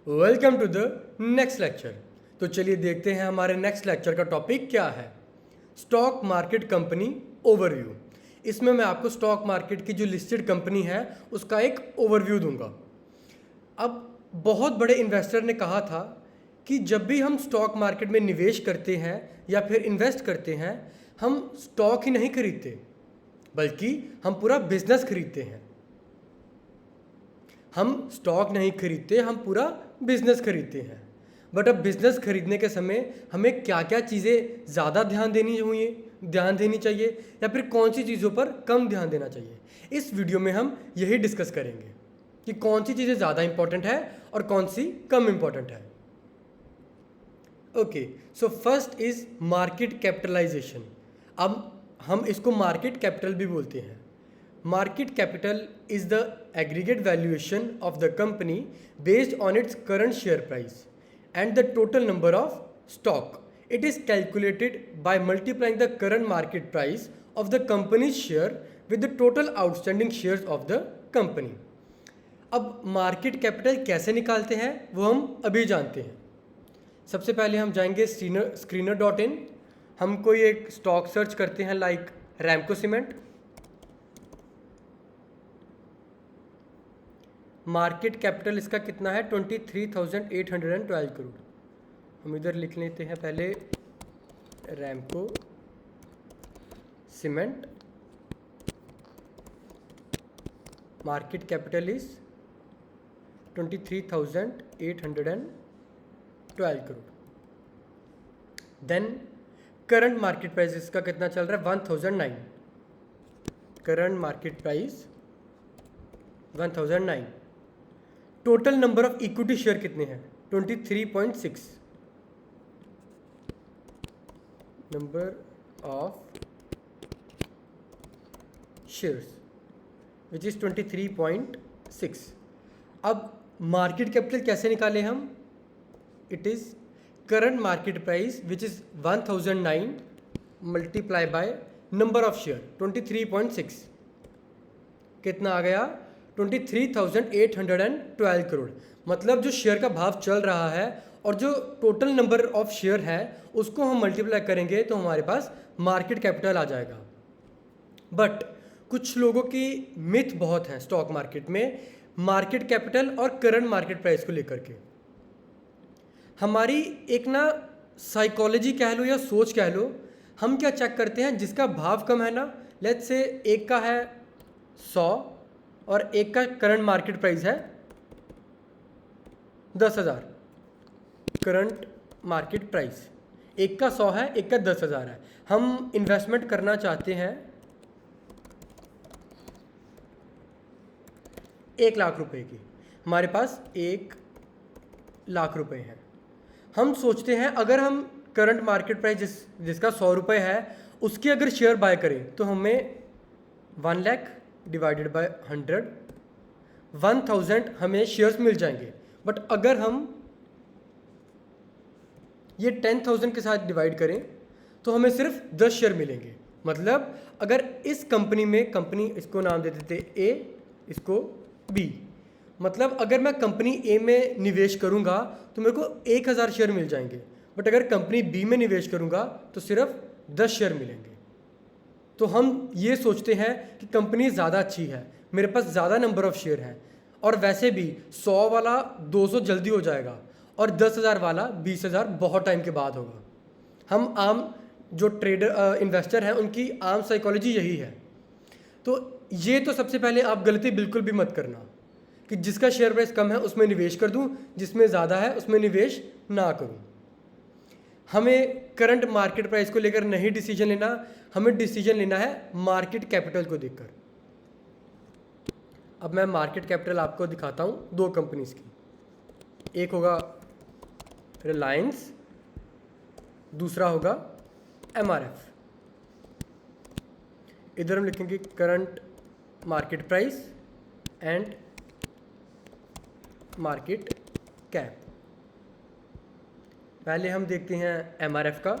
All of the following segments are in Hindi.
Welcome to the next lecture. तो चलिए देखते हैं हमारे नेक्स्ट लेक्चर का टॉपिक क्या है। Stock market company overview. इसमें मैं आपको स्टॉक मार्केट की जो लिस्टेड कंपनी है उसका एक ओवरव्यू दूंगा। अब बहुत बड़े इन्वेस्टर ने कहा था कि जब भी हम स्टॉक मार्केट में निवेश करते हैं या फिर इन्वेस्ट करते हैं, हम स्टॉक ही नहीं खरीदते बल्कि हम पूरा बिजनेस खरीदते हैं। हम स्टॉक नहीं खरीदते, हम पूरा बिजनेस खरीदते हैं। बट अब बिजनेस खरीदने के समय हमें क्या क्या चीज़ें ज़्यादा ध्यान देनी चाहिए या फिर कौन सी चीज़ों पर कम ध्यान देना चाहिए, इस वीडियो में हम यही डिस्कस करेंगे कि कौन सी चीज़ें ज़्यादा इंपॉर्टेंट है और कौन सी कम इंपॉर्टेंट है। Okay, so first is market capitalization. अब हम इसको मार्केट कैपिटल भी बोलते हैं। Market capital is the aggregate valuation of the company based on its current share price and the total number of stock. It is calculated by multiplying the current market price of the company's share with the total outstanding shares of the company. अब मार्केट कैपिटल कैसे निकालते हैं वो हम अभी जानते हैं। सबसे पहले हम जाएंगे screener.in। हम कोई एक स्टॉक सर्च करते हैं like Ramco cement. Market capital इसका कितना है? 23,812 करोड़। हम इधर लिख लेते हैं पहले Ramco cement. Market capital is 23,812 crore. Then current market price इसका कितना चल रहा है? 1009। Current market price 1009। Total number of equity share कितने हैं? 23.6। Number of shares which is 23.6। अब मार्केट कैपिटल कैसे निकालें हम? It is current market price which is 1009 multiply by number of share 23.6। कितना आ गया? 23,812 करोड़। मतलब जो शेयर का भाव चल रहा है और जो टोटल नंबर ऑफ शेयर है उसको हम मल्टीप्लाई करेंगे तो हमारे पास मार्केट कैपिटल आ जाएगा। बट कुछ लोगों की मिथ बहुत है स्टॉक मार्केट में मार्केट कैपिटल और करंट मार्केट प्राइस को लेकर के। हमारी एक ना साइकोलॉजी कह लो या सोच कह लो, हम क्या चेक करते हैं जिसका भाव कम है ना, लेट्स से एक का है 100 और एक का करंट मार्केट प्राइस है 10,000। करंट मार्केट प्राइस एक का 100 है, एक का 10,000 है। हम इन्वेस्टमेंट करना चाहते हैं 1,00,000 रुपए की। हमारे पास 1,00,000 रुपए हैं। हम सोचते हैं अगर हम करंट मार्केट प्राइस जिसका 100 रुपये है उसके अगर शेयर बाय करें तो हमें 1,00,000 डिवाइडेड बाय 100, 1,000 हमें शेयर्स मिल जाएंगे। बट अगर हम ये 10,000 के साथ डिवाइड करें तो हमें सिर्फ 10 शेयर मिलेंगे। मतलब अगर इस कंपनी में, कंपनी इसको नाम दे देते ए, इसको बी, मतलब अगर मैं कंपनी ए में निवेश करूंगा तो मेरे को 1,000 शेयर मिल जाएंगे। बट अगर कंपनी बी में निवेश करूंगा तो सिर्फ 10 शेयर मिलेंगे। तो हम ये सोचते हैं कि कंपनी ज़्यादा अच्छी है, मेरे पास ज़्यादा नंबर ऑफ़ शेयर हैं, और वैसे भी 100 वाला 200 जल्दी हो जाएगा और 10,000 वाला 20,000 बहुत टाइम के बाद होगा। हम आम जो ट्रेडर इन्वेस्टर हैं उनकी आम साइकोलॉजी यही है। तो ये तो सबसे पहले आप गलती बिल्कुल भी मत करना कि जिसका शेयर प्राइस कम है उसमें निवेश कर दूं, जिसमें ज़्यादा है उसमें निवेश ना करूं। हमें करंट मार्केट प्राइस को लेकर नहीं डिसीजन लेना, हमें डिसीजन लेना है मार्केट कैपिटल को देखकर। अब मैं मार्केट कैपिटल आपको दिखाता हूँ 2 कंपनीज की। एक होगा रिलायंस, दूसरा होगा MRF। इधर हम लिखेंगे current market price and market cap. पहले हम देखते हैं MRF का।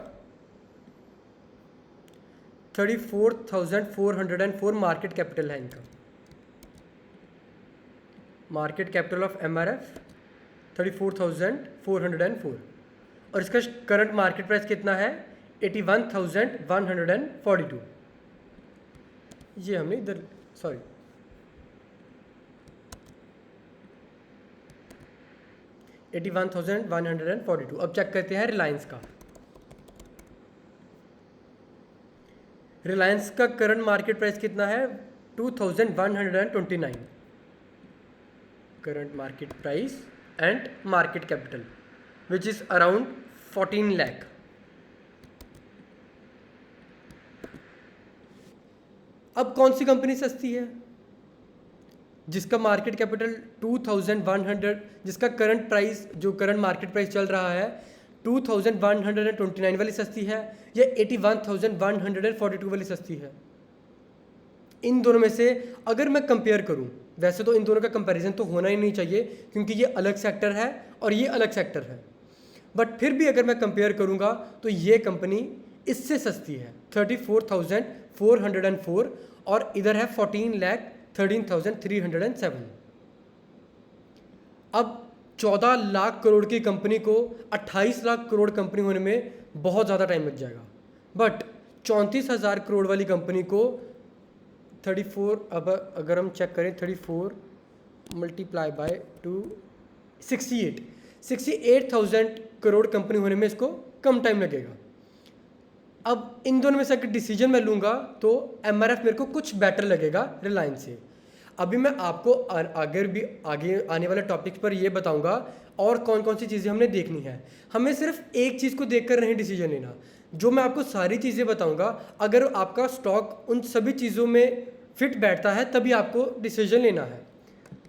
34,404 मार्केट कैपिटल है इनका। मार्केट कैपिटल ऑफ MRF 34,404 और इसका करंट मार्केट प्राइस कितना है 81,142। ये हमने इधर सॉरी 81,142। अब चेक करते हैं रिलायंस का। रिलायंस का करंट मार्केट प्राइस कितना है 2,129। Current market price and market capital which is around 14 lakh. अब कौन सी कंपनी सस्ती है जिसका मार्केट कैपिटल 2,100, जिसका करंट प्राइस जो करंट मार्केट प्राइस चल रहा है 2,129 वाली सस्ती है या 81,142 वाली सस्ती है? इन दोनों में से अगर मैं कंपेयर करूं, वैसे तो इन दोनों का कंपैरिजन तो होना ही नहीं चाहिए क्योंकि ये अलग सेक्टर है और ये अलग सेक्टर है, बट फिर भी अगर मैं कंपेयर करूंगा तो ये कंपनी इससे सस्ती है 34,404 और इधर है 14,13,307। अब 14 लाख करोड़ की कंपनी को 28 लाख करोड़ कंपनी होने में बहुत ज़्यादा टाइम लग जाएगा, बट 34,000 करोड़ वाली कंपनी को 34, अब अगर हम चेक करें 34 मल्टीप्लाई बाय 2 68,000 करोड़ कंपनी होने में इसको कम टाइम लगेगा। अब इन दोनों में से अगर डिसीजन मैं लूँगा तो एमआरएफ मेरे को कुछ बेटर लगेगा रिलायंस से। अभी मैं आपको आगे आने वाले टॉपिक्स पर ये बताऊंगा और कौन कौन सी चीज़ें हमने देखनी है। हमें सिर्फ एक चीज़ को देखकर नहीं डिसीजन लेना, जो मैं आपको सारी चीज़ें बताऊंगा अगर आपका स्टॉक उन सभी चीज़ों में फिट बैठता है तभी आपको डिसीजन लेना है।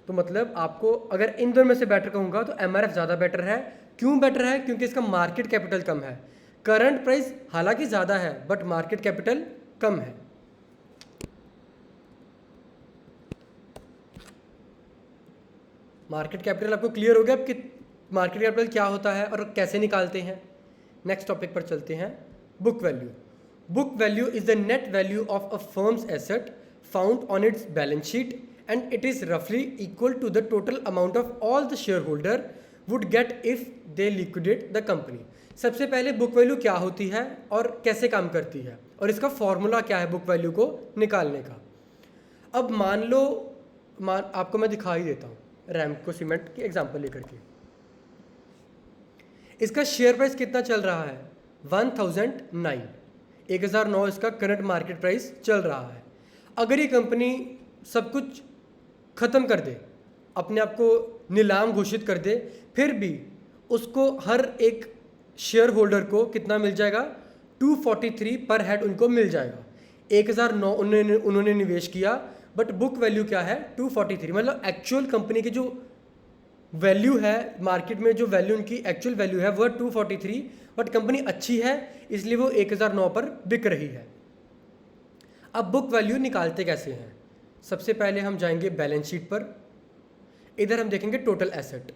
तो मतलब आपको अगर इन दोनों में से बेटर कहूँगा तो एमआरएफ ज़्यादा बेटर है। क्यों बेटर है? क्योंकि इसका मार्केट कैपिटल कम है। करंट प्राइस हालांकि ज़्यादा है बट मार्केट कैपिटल कम है। मार्केट कैपिटल आपको क्लियर हो गया कि मार्केट कैपिटल क्या होता है और कैसे निकालते हैं? नेक्स्ट टॉपिक पर चलते हैं, book value. Book value is the net value of a firm's asset found on its balance sheet and it is रफली equal to the total amount of all the share holder would get if they liquidate the company. सबसे पहले बुक वैल्यू क्या होती है और कैसे काम करती है और इसका फॉर्मूला क्या है बुक वैल्यू को निकालने का। अब मान लो आपको मैं दिखा ही देता हूँ रैमको सीमेंट की एग्जांपल लेकर के। इसका शेयर प्राइस कितना चल रहा है 1009 इसका करंट मार्केट प्राइस चल रहा है। अगर ये कंपनी सब कुछ ख़त्म कर दे, अपने आप को नीलाम घोषित कर दे, फिर भी उसको हर एक शेयर होल्डर को कितना मिल जाएगा 243 पर हेड उनको मिल जाएगा। 1009 उन्होंने निवेश किया बट बुक वैल्यू क्या है 243, मतलब एक्चुअल कंपनी की जो वैल्यू है मार्केट में, जो वैल्यू उनकी एक्चुअल वैल्यू है वह 243, बट कंपनी अच्छी है इसलिए वो 1009 पर बिक रही है। अब बुक वैल्यू निकालते कैसे हैं? सबसे पहले हम जाएंगे बैलेंस शीट पर। इधर हम देखेंगे टोटल एसेट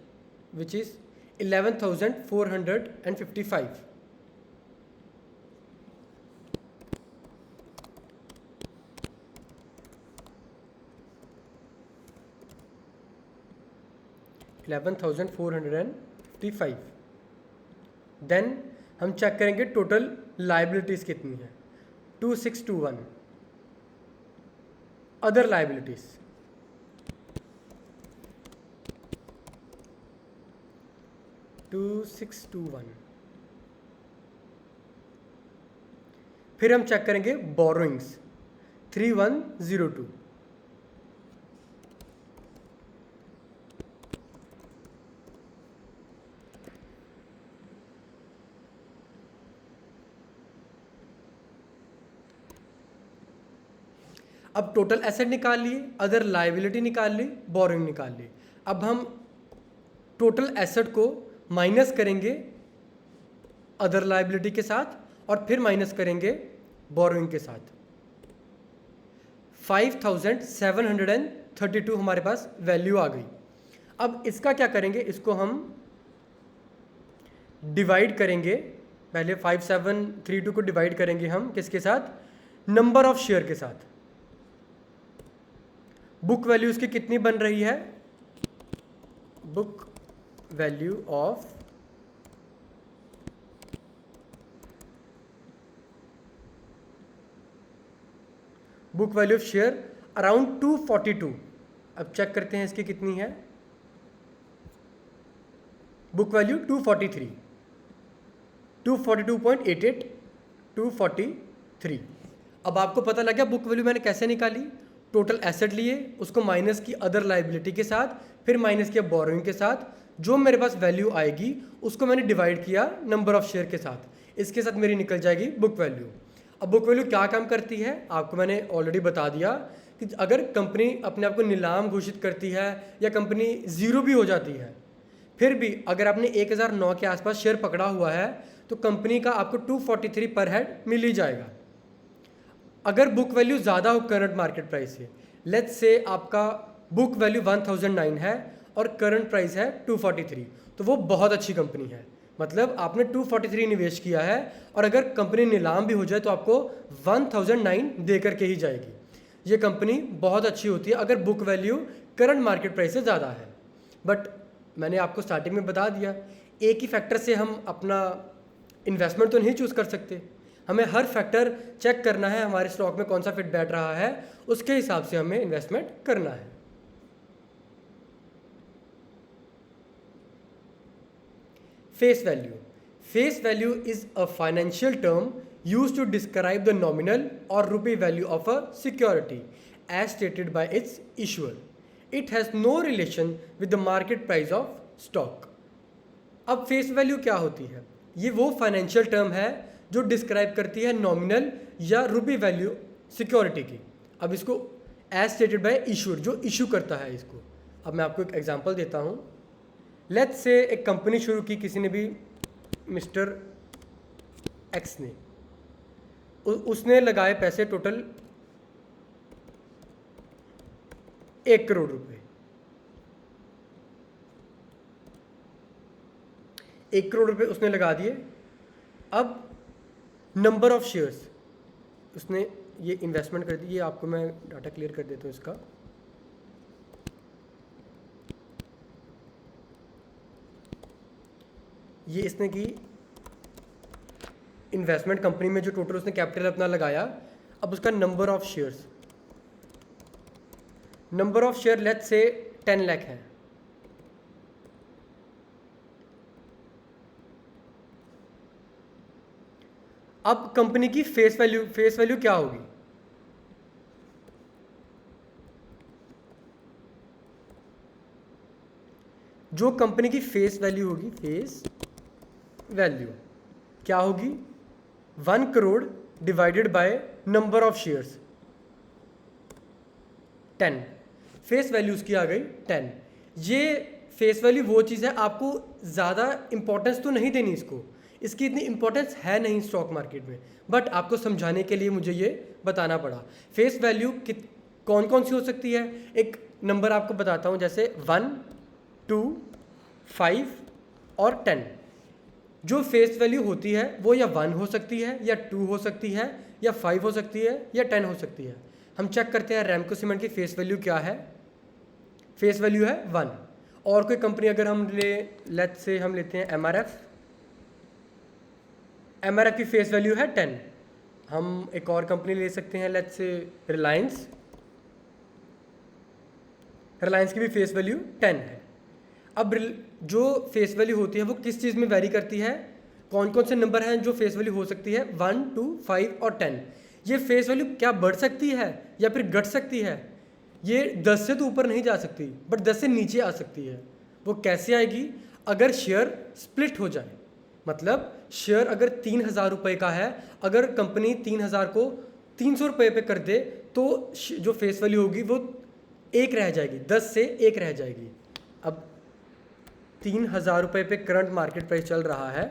विच इज़ 11,455। देन हम चेक करेंगे टोटल लाइबिलिटीज़ कितनी है 2621। Other liabilities 2621। फिर हम चेक करेंगे बोरोइंग्स 3102। अब टोटल एसेट निकाल लिए, अदर लाइबिलिटी निकाल ली, बोरोइंग निकाल ली। अब हम टोटल एसेट को माइनस करेंगे अदर लाइबिलिटी के साथ और फिर माइनस करेंगे बोरोइंग के साथ। 5,732 हमारे पास वैल्यू आ गई। अब इसका क्या करेंगे, इसको हम डिवाइड करेंगे। पहले 5732 को डिवाइड करेंगे हम किसके साथ, नंबर ऑफ शेयर के साथ। बुक वैल्यू इसकी कितनी बन रही है, book value of book value of share around 242। अब चेक करते हैं इसकी कितनी है। Book value 243, 242.88, 243। अब आपको पता लग गया बुक वैल्यू मैंने कैसे निकाली। टोटल एसेट लिए, उसको माइनस की अदर लाइबिलिटी के साथ, फिर माइनस किया बोरोइंग के साथ, जो मेरे पास वैल्यू आएगी उसको मैंने डिवाइड किया नंबर ऑफ शेयर के साथ, इसके साथ मेरी निकल जाएगी बुक वैल्यू। अब बुक वैल्यू क्या काम करती है आपको मैंने ऑलरेडी बता दिया कि अगर कंपनी अपने आप को नीलाम घोषित करती है या कंपनी ज़ीरो भी हो जाती है, फिर भी अगर आपने 1009 के आसपास शेयर पकड़ा हुआ है तो कंपनी का आपको 243 पर हेड मिल ही जाएगा। अगर बुक वैल्यू ज़्यादा हो करंट मार्केट प्राइस से, लेट्स से आपका बुक वैल्यू 1009 है और करंट प्राइस है 243, तो वो बहुत अच्छी कंपनी है। मतलब आपने 243 निवेश किया है और अगर कंपनी नीलाम भी हो जाए तो आपको 1009 दे करके ही जाएगी। ये कंपनी बहुत अच्छी होती है अगर book value current market price से ज़्यादा है। बट मैंने आपको स्टार्टिंग में बता दिया, एक ही फैक्टर से हम अपना इन्वेस्टमेंट तो नहीं चूज़ कर सकते। हमें हर फैक्टर चेक करना है, हमारे स्टॉक में कौन सा फिट बैठ रहा है, उसके हिसाब से हमें इन्वेस्टमेंट करना है। Face value. Face value is a financial term used to describe the nominal or rupee value of a security as stated by its issuer. It has no relation with the market price of stock. अब फेस वैल्यू क्या होती है? ये वो फाइनेंशियल टर्म है जो डिस्क्राइब करती है नॉमिनल या रुपी वैल्यू सिक्योरिटी की। अब इसको एज स्टेटेड बाय इशूर, जो इशू करता है इसको। अब मैं आपको एक एग्जांपल देता हूँ। लेट्स से एक कंपनी शुरू की किसी ने भी, मिस्टर एक्स ने, उसने लगाए पैसे टोटल 1 करोड़ रुपए। 1 करोड़ रुपए उसने लगा दिए। अब नंबर ऑफ शेयर्स उसने ये इन्वेस्टमेंट कर दी। ये आपको मैं डाटा क्लियर कर देता हूँ इसका। ये इसने की इन्वेस्टमेंट कंपनी में, जो टोटल उसने कैपिटल अपना लगाया। अब उसका number of shares, number of share let's say 10 lakh है। अब कंपनी की फेस वैल्यू क्या होगी? जो कंपनी की फेस वैल्यू होगी, फेस वैल्यू क्या होगी? 1 crore divided by number of shares 10। Face value उसकी आ गई 10। ये फेस वैल्यू वो चीज़ है, आपको ज़्यादा इंपॉर्टेंस तो नहीं देनी इसको, इसकी इतनी इंपॉर्टेंस है नहीं स्टॉक मार्केट में, बट आपको समझाने के लिए मुझे ये बताना पड़ा। फेस वैल्यू कौन कौन सी हो सकती है? एक नंबर आपको बताता हूँ, जैसे 1, 2, 5 और 10। जो फेस वैल्यू होती है वो या 1 हो सकती है, या 2 हो सकती है, या 5 हो सकती है, या 10 हो सकती है। हम चेक करते हैं रैमको सीमेंट की फेस वैल्यू क्या है। फेस वैल्यू है 1। और कोई कंपनी अगर हम लेट्स से हम लेते हैं एमआरएफ की फेस वैल्यू है 10। हम एक और कंपनी ले सकते हैं, लेट्स से रिलायंस की भी फेस वैल्यू 10 है। अब जो फेस वैल्यू होती है वो किस चीज़ में वेरी करती है? कौन कौन से नंबर हैं जो फेस वैल्यू हो सकती है? 1, 2, 5 और 10। ये फेस वैल्यू क्या बढ़ सकती है या फिर घट सकती है? ये 10 से तो ऊपर नहीं जा सकती, बट 10 से नीचे आ सकती है। वो कैसे आएगी? अगर शेयर स्प्लिट हो जाए। मतलब शेयर अगर 3000 रुपये का है, अगर कंपनी 3000 को 300 रुपये पे कर दे तो जो फेस वैल्यू होगी वो 1 रह जाएगी, 10 से 1 रह जाएगी। अब 3000 रुपये पे करंट मार्केट प्राइस चल रहा है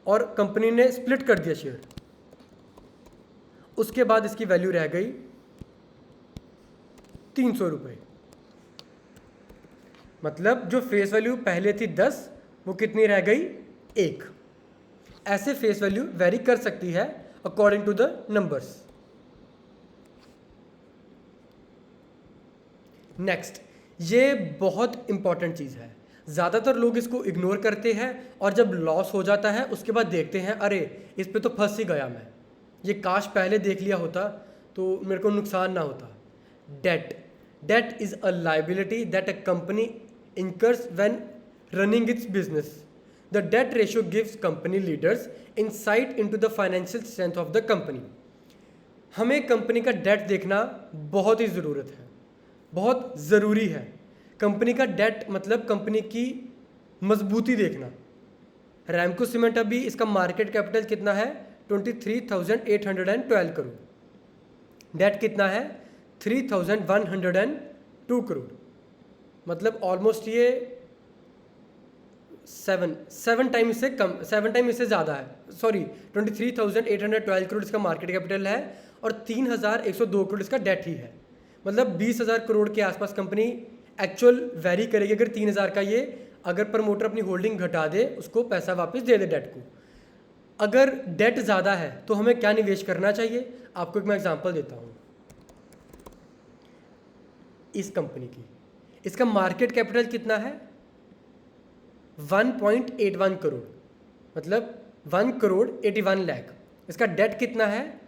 और कंपनी ने स्प्लिट कर दिया शेयर, उसके बाद इसकी वैल्यू रह गई 300 रुपये। मतलब जो फेस वैल्यू पहले थी 10, वो कितनी रह गई? 1। ऐसे फेस वैल्यू वेरी कर सकती है according to the numbers. Next, ये बहुत इंपॉर्टेंट चीज़ है। ज़्यादातर लोग इसको इग्नोर करते हैं और जब लॉस हो जाता है उसके बाद देखते हैं अरे इस पे तो फंस ही गया मैं, ये काश पहले देख लिया होता तो मेरे को नुकसान ना होता। That is a liability that a company incurs when running its business. The debt ratio gives company leaders insight into the financial strength of the company. हमें कंपनी का डेट देखना बहुत ही ज़रूरत है, बहुत ज़रूरी है। कंपनी का डेट मतलब कंपनी की मजबूती देखना। रैमको सीमेंट अभी इसका मार्केट कैपिटल कितना है 23,812 करोड़, डेट कितना है 3,102 करोड़, मतलब ऑलमोस्ट ये सेवन टाइम इससे कम, 7 टाइम इससे ज़्यादा है। सॉरी 23,812 करोड़ इसका मार्केट कैपिटल है और 3,102 करोड़ इसका डेट ही है। मतलब 20,000 करोड़ के आसपास कंपनी एक्चुअल वेरी करेगी अगर 3,000 का ये, अगर प्रमोटर अपनी होल्डिंग घटा दे उसको पैसा वापस दे दे डेट को। अगर डेट ज़्यादा है तो हमें क्या निवेश करना चाहिए, आपको एक मैं एग्जांपल देता हूँ। इस कंपनी की, इसका मार्केट कैपिटल कितना है 1.81 करोड़, मतलब 1 करोड़ 81 लाख। इसका डेट कितना है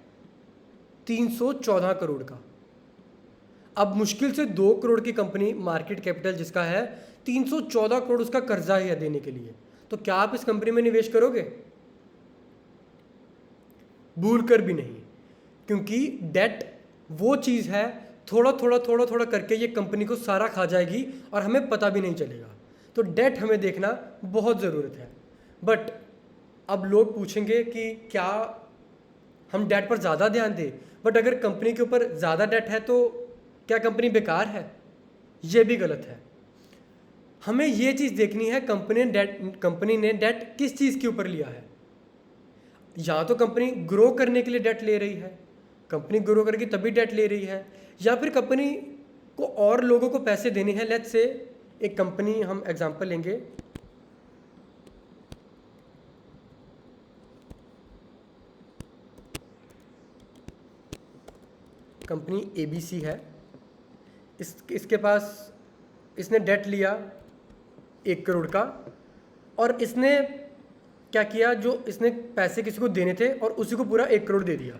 314 करोड़ का। अब मुश्किल से 2 करोड़ की कंपनी मार्केट कैपिटल जिसका है, 314 करोड़ उसका कर्जा है देने के लिए, तो क्या आप इस कंपनी में निवेश करोगे? भूल कर भी नहीं, क्योंकि डेट वो चीज़ है थोड़ा थोड़ा करके ये कंपनी को सारा खा जाएगी और हमें पता भी नहीं चलेगा। तो डेट हमें देखना बहुत ज़रूरत है। बट अब लोग पूछेंगे कि क्या हम डेट पर ज़्यादा ध्यान दें, बट अगर कंपनी के ऊपर ज़्यादा डेट है तो क्या कंपनी बेकार है? ये भी गलत है। हमें ये चीज़ देखनी है कंपनी ने डेट किस चीज़ के ऊपर लिया है। या तो कंपनी ग्रो करने के लिए डेट ले रही है, कंपनी ग्रो करके तभी डेट ले रही है, या फिर कंपनी को और लोगों को पैसे देने हैं। लेट्स से एक कंपनी, हम एग्जांपल लेंगे, कंपनी ABC है, इसके पास इसने डेट लिया 1 करोड़ का, और इसने क्या किया, जो इसने पैसे किसी को देने थे और उसी को पूरा 1 करोड़ दे दिया।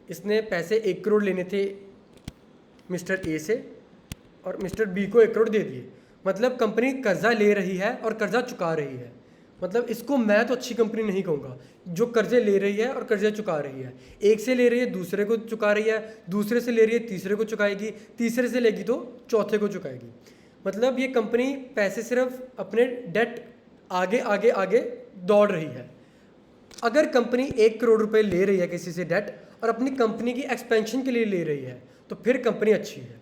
इसने पैसे 1 करोड़ लेने थे मिस्टर ए से और मिस्टर बी को 1 करोड़ दे दिए। मतलब कंपनी कर्जा ले रही है और कर्जा चुका रही है। मतलब इसको मैं तो अच्छी कंपनी नहीं कहूँगा, जो कर्जे ले रही है और कर्जे चुका रही है। एक से ले रही है दूसरे को चुका रही है, दूसरे से ले रही है तीसरे को चुकाएगी, तीसरे से लेगी तो चौथे को चुकाएगी। मतलब ये कंपनी पैसे सिर्फ अपने डेट आगे आगे आगे दौड़ रही है। अगर कंपनी 1 करोड़ रुपए ले रही है किसी से डेट और अपनी कंपनी की एक्सपेंशन के लिए ले रही है तो फिर कंपनी अच्छी है।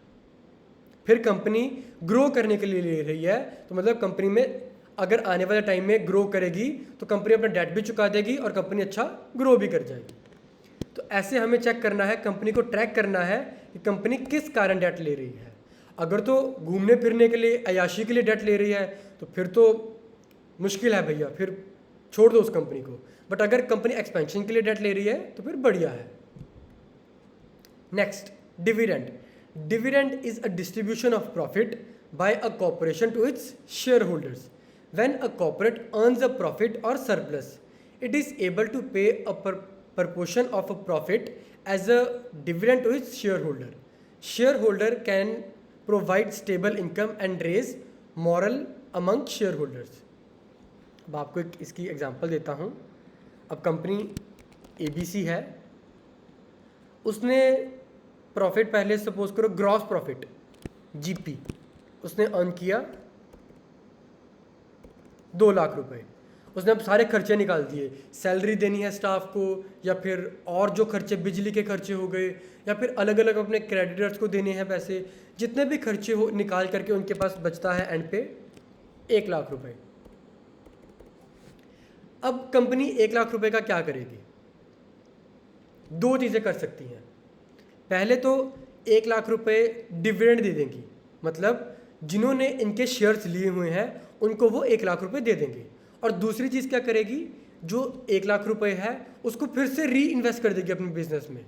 फिर कंपनी ग्रो करने के लिए ले रही है तो मतलब कंपनी में अगर आने वाले टाइम में ग्रो करेगी तो कंपनी अपना डेट भी चुका देगी और कंपनी अच्छा ग्रो भी कर जाएगी। तो ऐसे हमें चेक करना है, कंपनी को ट्रैक करना है कि कंपनी किस कारण डेट ले रही है। अगर तो घूमने फिरने के लिए, अयाशी के लिए डेट ले रही है तो फिर तो मुश्किल है भैया, फिर छोड़ दो उस कंपनी को। बट अगर कंपनी एक्सपेंशन के लिए डेट ले रही है तो फिर बढ़िया है। Next, dividend. Dividend is a distribution of profit by a corporation to its share holders. When a corporate earns a profit or surplus, it is able to pay a proportion of a profit as a dividend to its shareholder. Shareholder can provide stable income and raise morale among shareholders. अब आपको इसकी एग्जांपल देता हूँ। अब कंपनी ABC है, उसने प्रॉफिट पहले सपोज करो ग्रॉस प्रॉफिट GP उसने अर्न किया 2 लाख रुपए। उसने अब सारे खर्चे निकाल दिए, सैलरी देनी है स्टाफ को, या फिर और जो खर्चे, बिजली के खर्चे हो गए, या फिर अलग अलग अपने क्रेडिटर्स को देने हैं पैसे, जितने भी खर्चे हो निकाल करके उनके पास बचता है एंड पे 1 लाख रुपए। अब कंपनी 1 लाख रुपए का क्या करेगी? 2 चीज़ें कर सकती हैं। पहले तो 1 लाख रुपए डिविडेंड दे देंगी, मतलब जिन्होंने इनके शेयर्स लिए हुए हैं उनको वो 1 लाख रुपए दे देंगे। और दूसरी चीज़ क्या करेगी, जो 1 लाख रुपए है उसको फिर से री इन्वेस्ट कर देगी अपने बिजनेस में।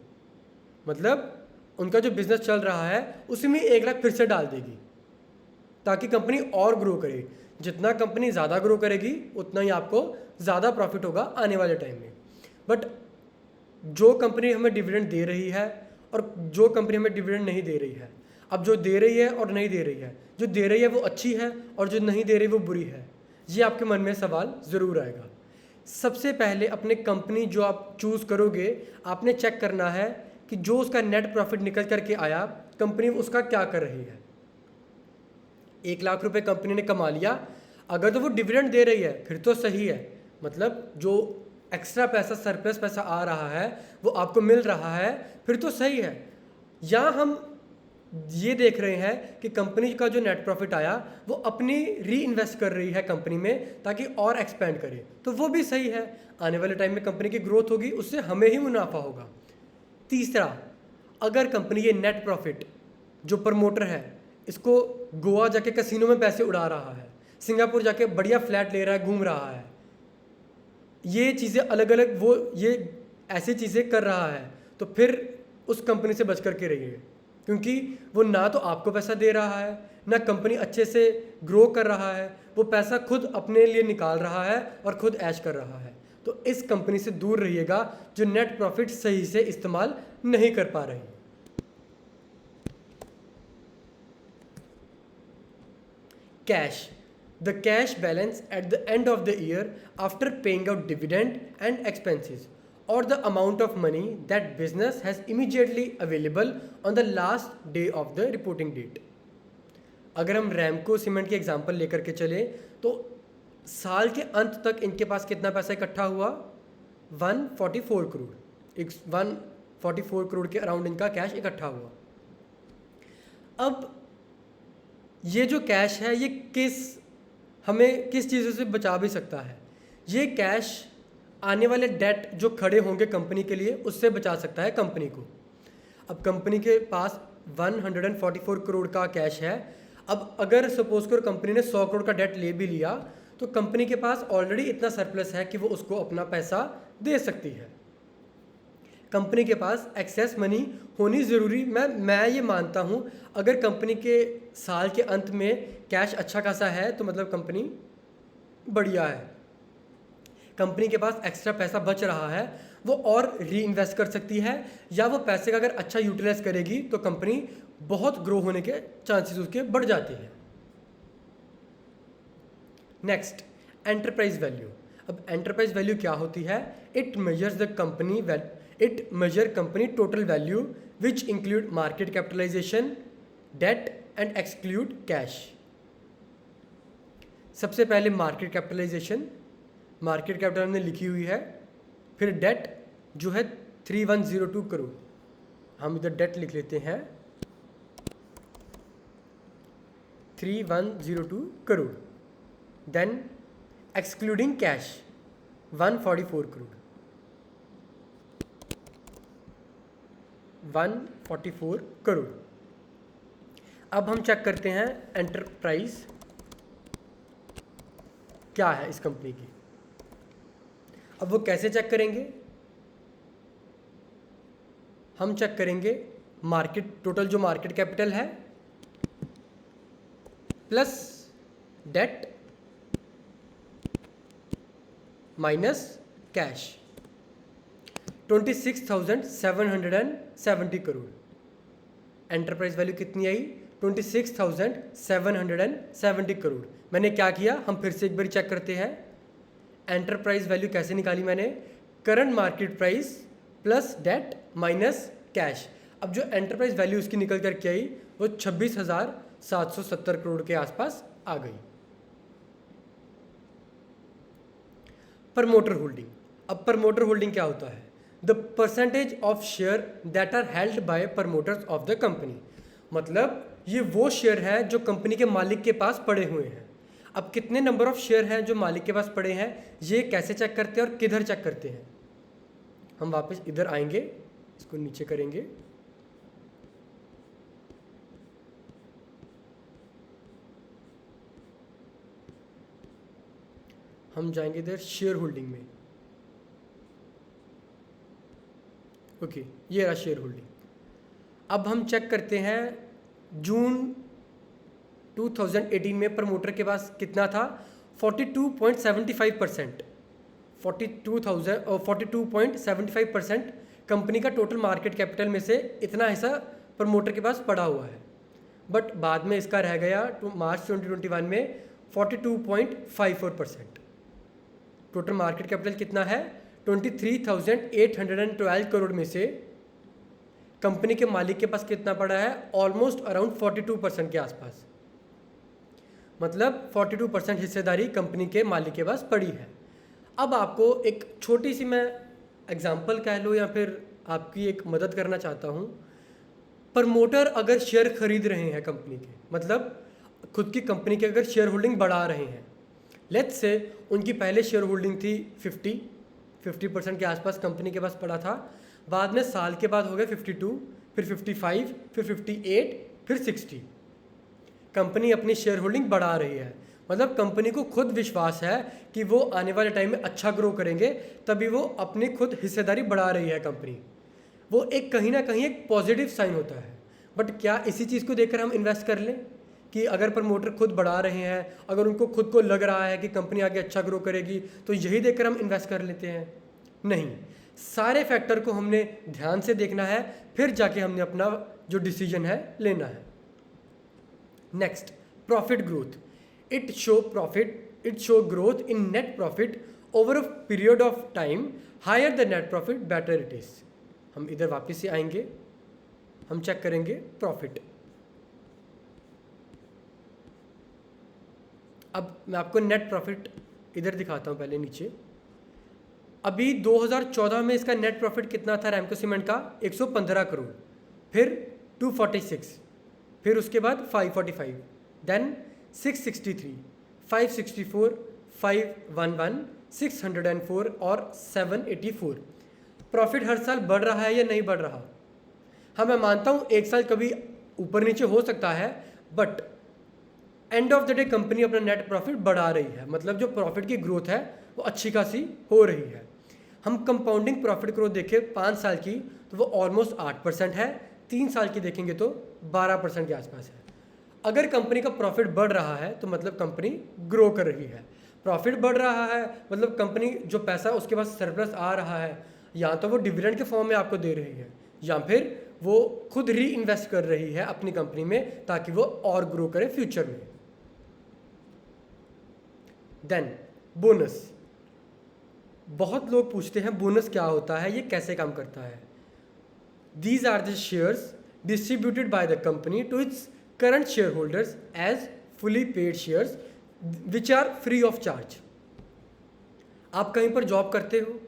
मतलब उनका जो बिजनेस चल रहा है उसमें 1 लाख फिर से डाल देगी ताकि कंपनी और ग्रो करे। जितना कंपनी ज़्यादा ग्रो करेगी उतना ही आपको ज़्यादा प्रॉफिट होगा आने वाले टाइम में। बट जो कंपनी हमें डिविडेंड दे रही है और जो कंपनी हमें डिविडेंड नहीं दे रही है, अब जो दे रही है और नहीं दे रही है, जो दे रही है वो अच्छी है और जो नहीं दे रही वो बुरी है, ये आपके मन में सवाल ज़रूर आएगा। सबसे पहले अपने कंपनी जो आप चूज़ करोगे, आपने चेक करना है कि जो उसका नेट प्रॉफिट निकल करके आया, कंपनी उसका क्या कर रही है। 1 लाख रुपए कंपनी ने कमा लिया, अगर तो वो डिविडेंड दे रही है फिर तो सही है, मतलब जो एक्स्ट्रा पैसा सरप्लस पैसा आ रहा है वो आपको मिल रहा है, फिर तो सही है। या हम ये देख रहे हैं कि कंपनी का जो नेट प्रॉफिट आया वो अपनी री इन्वेस्ट कर रही है कंपनी में ताकि और एक्सपेंड करे, तो वो भी सही है। आने वाले टाइम में कंपनी की ग्रोथ होगी, उससे हमें ही मुनाफा होगा। तीसरा, अगर कंपनी ये नेट प्रॉफिट जो प्रमोटर है इसको गोवा जाके कैसीनो में पैसे उड़ा रहा है, सिंगापुर जाके बढ़िया फ्लैट ले रहा है, घूम रहा है, ये चीज़ें अलग अलग वो ये ऐसी चीज़ें कर रहा है, तो फिर उस कंपनी से बच करके रहिए, क्योंकि वो ना तो आपको पैसा दे रहा है, ना कंपनी अच्छे से ग्रो कर रहा है, वो पैसा खुद अपने लिए निकाल रहा है और खुद ऐश कर रहा है। तो इस कंपनी से दूर रहिएगा जो नेट प्रॉफिट सही से इस्तेमाल नहीं कर पा रही। Cash, the cash balance at the end of the year after paying out dividend and expenses, or the amount of money that business has immediately available on the last day of the reporting date। अगर हम रैमको सीमेंट के एग्जांपल लेकर के चले तो साल के अंत तक इनके पास कितना पैसा इकट्ठा हुआ, 144 करोड़, 144 करोड़ के अराउंड इनका कैश इकट्ठा हुआ। अब ये जो कैश है ये हमें किस चीज़ों से बचा भी सकता है, ये कैश आने वाले डेट जो खड़े होंगे कंपनी के लिए उससे बचा सकता है कंपनी को। अब कंपनी के पास 144 करोड़ का कैश है, अब अगर सपोज करो कंपनी ने 100 करोड़ का डेट ले भी लिया तो कंपनी के पास ऑलरेडी इतना सरप्लस है कि वो उसको अपना पैसा दे सकती है। कंपनी के पास एक्सेस मनी होनी ज़रूरी, मैं ये मानता हूँ। अगर कंपनी के साल के अंत में कैश अच्छा खासा है तो मतलब कंपनी बढ़िया है, कंपनी के पास एक्स्ट्रा पैसा बच रहा है, वो और री इन्वेस्ट कर सकती है, या वो पैसे का अगर अच्छा यूटिलाइज करेगी तो कंपनी बहुत ग्रो होने के चांसेस उसके बढ़ जाते हैं। Next, enterprise value. अब एंटरप्राइज वैल्यू क्या होती है? It measure company total value which include market capitalization, debt and exclude cash. सबसे पहले मार्केट कैपिटलाइजेशन, मार्केट कैपिटल हमने लिखी हुई है, फिर डेट जो है 3102 करोड़, हम इधर डेट लिख लेते हैं 3102 crore, then excluding cash 144 crore, 144 crore. अब हम चेक करते हैं एंटरप्राइज क्या है इस कंपनी की। अब वो कैसे चेक करेंगे? हम चेक करेंगे मार्केट टोटल जो मार्केट कैपिटल है plus debt minus cash, 26,770 crore. Enterprise value कितनी आई? 26,770 करोड़। मैंने क्या किया, हम फिर से एक बार चेक करते हैं। एंटरप्राइज वैल्यू कैसे निकाली मैंने? Current market price plus debt minus cash. अब जो एंटरप्राइज वैल्यू उसकी निकल करके आई वो 26,770 करोड़ के आसपास आ गई। Promoter holding. अब प्रमोटर होल्डिंग क्या होता है? The percentage of share that are held by promoters of the company. मतलब ये वो शेयर है जो कंपनी के मालिक के पास पड़े हुए हैं। अब कितने नंबर ऑफ शेयर हैं जो मालिक के पास पड़े हैं, ये कैसे चेक करते हैं और किधर चेक करते हैं? हम वापस इधर आएंगे, इसको नीचे करेंगे, हम जाएंगे इधर शेयर होल्डिंग में। ओके, ये रहा शेयर होल्डिंग। अब हम चेक करते हैं जून 2018 में प्रमोटर के पास कितना था, 42.75%। 42.75% कंपनी का टोटल मार्केट कैपिटल में से इतना हिस्सा प्रमोटर के पास पड़ा हुआ है। बट बाद में इसका रह गया मार्च 2021 में 42.54%। टोटल मार्केट कैपिटल कितना है, 23,812 करोड़ में से कंपनी के मालिक के पास कितना पड़ा है, ऑलमोस्ट अराउंड 42% के आसपास। मतलब 42% हिस्सेदारी कंपनी के मालिक के पास पड़ी है। अब आपको एक छोटी सी मैं एग्जांपल कह लो या फिर आपकी एक मदद करना चाहता हूँ। प्रमोटर अगर शेयर खरीद रहे हैं कंपनी के, मतलब खुद की कंपनी के अगर शेयर होल्डिंग बढ़ा रहे हैं, लेट्स से उनकी पहले शेयर होल्डिंग थी 50% के आसपास कंपनी के पास पड़ा था, बाद में साल के बाद हो गया 52, फिर 55, फिर 58, फिर 60। कंपनी अपनी शेयर होल्डिंग बढ़ा रही है, मतलब कंपनी को खुद विश्वास है कि वो आने वाले टाइम में अच्छा ग्रो करेंगे, तभी वो अपनी खुद हिस्सेदारी बढ़ा रही है कंपनी। वो एक कहीं ना कहीं एक पॉजिटिव साइन होता है। बट क्या इसी चीज़ को देखकर हम इन्वेस्ट कर लें कि अगर प्रमोटर खुद बढ़ा रहे हैं, अगर उनको खुद को लग रहा है कि कंपनी आगे अच्छा ग्रो करेगी, तो यही देखकर हम इन्वेस्ट कर लेते हैं? नहीं, सारे फैक्टर को हमने ध्यान से देखना है, फिर जाके हमने अपना जो डिसीजन है लेना है। Next, profit growth. It show growth in net profit over a period of time, higher the net profit better it is. हम इधर वापस से आएंगे, हम चेक करेंगे प्रॉफिट। अब मैं आपको नेट प्रॉफिट इधर दिखाता हूँ पहले नीचे। अभी 2014 में इसका नेट प्रॉफिट कितना था रैमको सीमेंट का, 115 करोड़, फिर 246, फिर उसके बाद 545, देन 663, 564, 511, 604 और 784। प्रॉफिट हर साल बढ़ रहा है या नहीं बढ़ रहा? हाँ, मैं मानता हूँ एक साल कभी ऊपर नीचे हो सकता है, but end of the day company अपना नेट प्रॉफिट बढ़ा रही है, मतलब जो प्रॉफिट की ग्रोथ है वो अच्छी खासी हो रही है। हम कंपाउंडिंग प्रॉफिट ग्रोथ देखें 5 साल की तो वो ऑलमोस्ट 8% है, 3 साल की देखेंगे तो 12% के आसपास है। अगर कंपनी का प्रॉफिट बढ़ रहा है तो मतलब कंपनी ग्रो कर रही है। प्रॉफिट बढ़ रहा है मतलब कंपनी जो पैसा उसके पास सरप्लस आ रहा है, या तो वो डिविडेंड के फॉर्म में आपको दे रही है, या फिर वो खुद री इन्वेस्ट कर रही है अपनी कंपनी में ताकि वो और ग्रो करे फ्यूचर में। Then bonus. बहुत लोग पूछते हैं बोनस क्या होता है, ये कैसे काम करता है। These are the shares distributed by the company to its current share holders as fully paid shares which are free of charge. आप कहीं पर जॉब करते हो,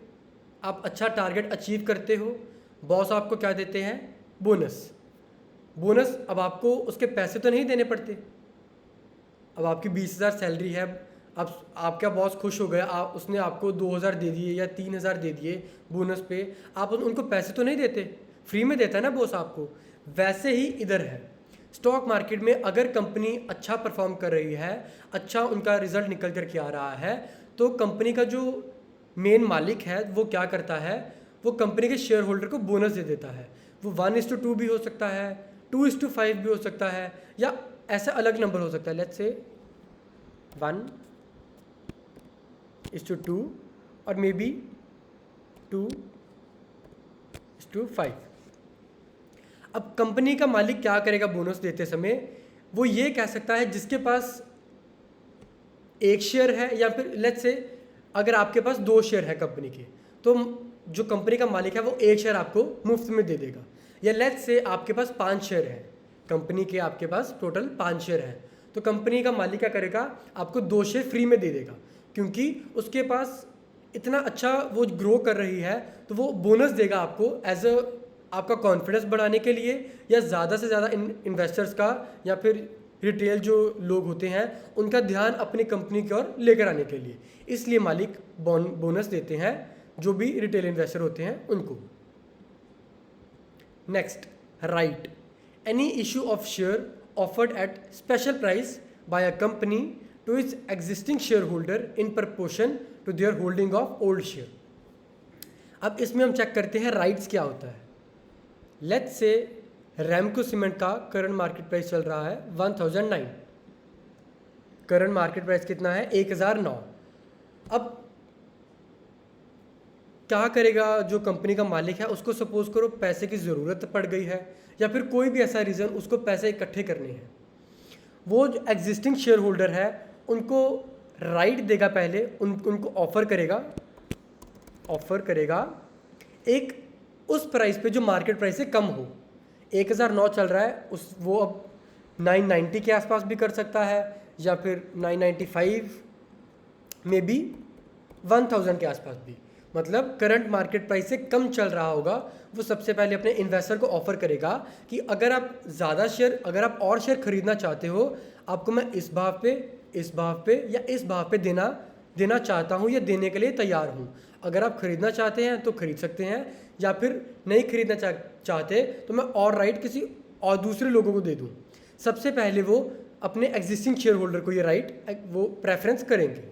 आप अच्छा टारगेट अचीव करते हो, बॉस आपको क्या देते हैं, बोनस। बोनस अब आपको उसके पैसे तो नहीं देने पड़ते। अब आपकी 20,000 सैलरी है, अब आपका बॉस खुश हो गया, उसने आपको 2,000 दे दिए या 3,000 दे दिए बोनस पे, आप उनको पैसे तो नहीं देते, फ्री में देता है ना बॉस आपको। वैसे ही इधर है, स्टॉक मार्केट में अगर कंपनी अच्छा परफॉर्म कर रही है, अच्छा उनका रिजल्ट निकल कर के आ रहा है, तो कंपनी का जो मेन मालिक है वो क्या करता है, वो कंपनी के शेयर होल्डर को बोनस दे देता है। वो 1:2 भी हो सकता है, 2:5 भी हो सकता है, या ऐसा अलग नंबर हो सकता है। लेट्स से 1:2 और मे बी 2:5। अब कंपनी का मालिक क्या करेगा बोनस देते समय, वो ये कह सकता है जिसके पास एक शेयर है, या फिर लेट्स से अगर आपके पास 2 शेयर है कंपनी के, तो जो कंपनी का मालिक है वो 1 शेयर आपको मुफ्त में दे देगा। या लेट्स से आपके पास 5 शेयर है कंपनी के, आपके पास टोटल 5 शेयर है, तो कंपनी का मालिक क्या करेगा, आपको 2 शेयर फ्री में दे देगा, क्योंकि उसके पास इतना अच्छा वो ग्रो कर रही है, तो वो बोनस देगा आपको एज अ आपका कॉन्फिडेंस बढ़ाने के लिए, या ज़्यादा से ज़्यादा इन्वेस्टर्स का या फिर रिटेल जो लोग होते हैं उनका ध्यान अपनी कंपनी की ओर लेकर आने के लिए। इसलिए मालिक बोनस देते हैं जो भी रिटेल इन्वेस्टर होते हैं उनको। Next, right. Any issue of share offered at special price by a company to its existing share holder in proportion to their holding of old share. अब इसमें हम चेक करते हैं राइट्स क्या होता है। लेट्स से रैमको सीमेंट का करंट मार्केट प्राइस चल रहा है 1009, करंट मार्केट प्राइस कितना है 1009। अब क्या करेगा जो कंपनी का मालिक है, उसको सपोज करो पैसे की ज़रूरत पड़ गई है या फिर कोई भी ऐसा रीज़न, उसको पैसे इकट्ठे करने हैं। वो जो एग्जिस्टिंग शेयर होल्डर है उनको राइट देगा, पहले उनको ऑफ़र करेगा एक उस प्राइस पे जो मार्केट प्राइस से कम हो। 1009 चल रहा है, वो अब 990 के आसपास भी कर सकता है या फिर 995 में भी 1000 के आसपास भी। मतलब करंट मार्केट प्राइस से कम चल रहा होगा, वो सबसे पहले अपने इन्वेस्टर को ऑफर करेगा कि अगर आप और शेयर खरीदना चाहते हो, आपको मैं इस भाव पे या इस भाव पे देना चाहता हूँ या देने के लिए तैयार हूँ। अगर आप खरीदना चाहते हैं तो खरीद सकते हैं, या फिर नहीं खरीदना चाहते तो मैं और राइट किसी और दूसरे लोगों को दे दूँ। सबसे पहले वो अपने एग्जिस्टिंग शेयर होल्डर को ये राइट वो प्रेफरेंस करेंगे।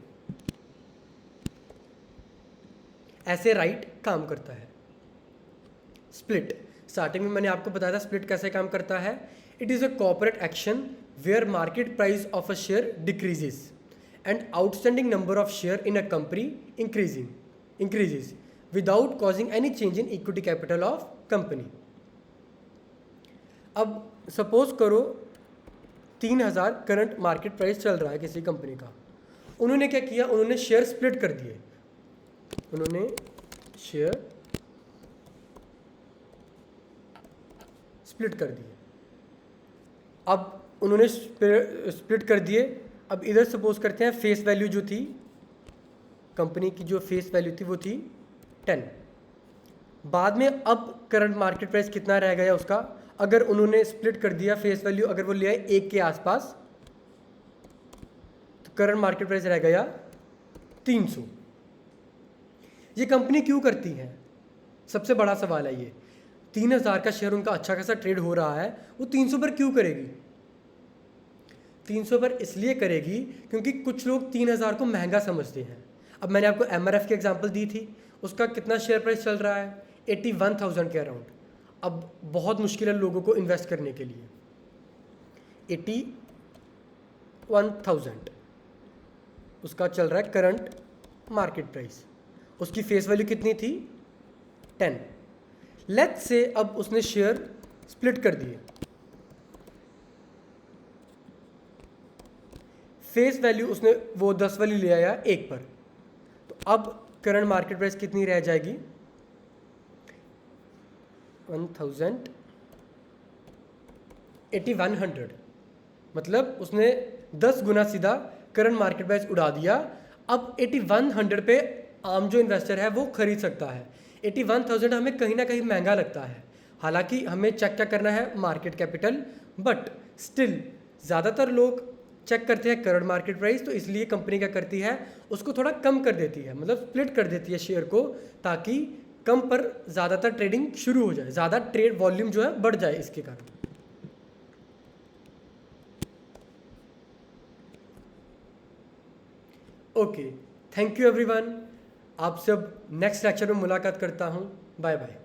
ऐसे राइट काम करता है। स्प्लिट, स्टार्टिंग में मैंने आपको बताया था स्प्लिट कैसे काम करता है। It is a corporate action where market price of a share decreases and outstanding number of share in a company increases without causing any change in equity capital of company. अब सपोज करो 3000 करंट मार्केट प्राइस चल रहा है किसी कंपनी का। उन्होंने क्या किया, उन्होंने शेयर स्प्लिट कर दिए। उन्होंने शेयर स्प्लिट कर दिए। अब उन्होंने स्प्लिट कर दिए। अब इधर सपोज करते हैं फेस वैल्यू जो थी कंपनी की, जो फेस वैल्यू थी वो थी 10। बाद में अब करंट मार्केट प्राइस कितना रह गया उसका, अगर उन्होंने स्प्लिट कर दिया फेस वैल्यू अगर वो ले आए 1 के आसपास, तो करंट मार्केट प्राइस रह गया 300। ये कंपनी क्यों करती है, सबसे बड़ा सवाल है ये। 3000 का शेयर उनका अच्छा खासा ट्रेड हो रहा है, वो 300 पर क्यों करेगी? 300 पर इसलिए करेगी क्योंकि कुछ लोग 3000 को महंगा समझते हैं। अब मैंने आपको MRF की एग्जांपल दी थी, उसका कितना शेयर प्राइस चल रहा है 81,000 के अराउंड। अब बहुत मुश्किल है लोगों को इन्वेस्ट करने के लिए। 81,000 उसका चल रहा है करंट मार्केट प्राइस, उसकी फेस वैल्यू कितनी थी 10। लेट्स से अब उसने शेयर स्प्लिट कर दिए, फेस वैल्यू उसने वो 10 वाली ले आया 1 पर, तो अब करंट मार्केट प्राइस कितनी रह जाएगी 8100। मतलब उसने 10 गुना सीधा करंट मार्केट प्राइस उड़ा दिया। अब 8100 पे आम जो इन्वेस्टर है वो खरीद सकता है। 81,000 हमें कहीं ना कहीं महंगा लगता है, हालांकि हमें चेक क्या करना है मार्केट कैपिटल, बट स्टिल ज़्यादातर लोग चेक करते हैं करंट मार्केट प्राइस। तो इसलिए कंपनी क्या करती है, उसको थोड़ा कम कर देती है, मतलब स्प्लिट कर देती है शेयर को, ताकि कम पर ज़्यादातर ट्रेडिंग शुरू हो जाए, ज़्यादा ट्रेड वॉल्यूम जो है बढ़ जाए इसके कारण। Okay, thank you everyone. आप सब नेक्स्ट लेक्चर में मुलाकात करता हूँ। Bye bye.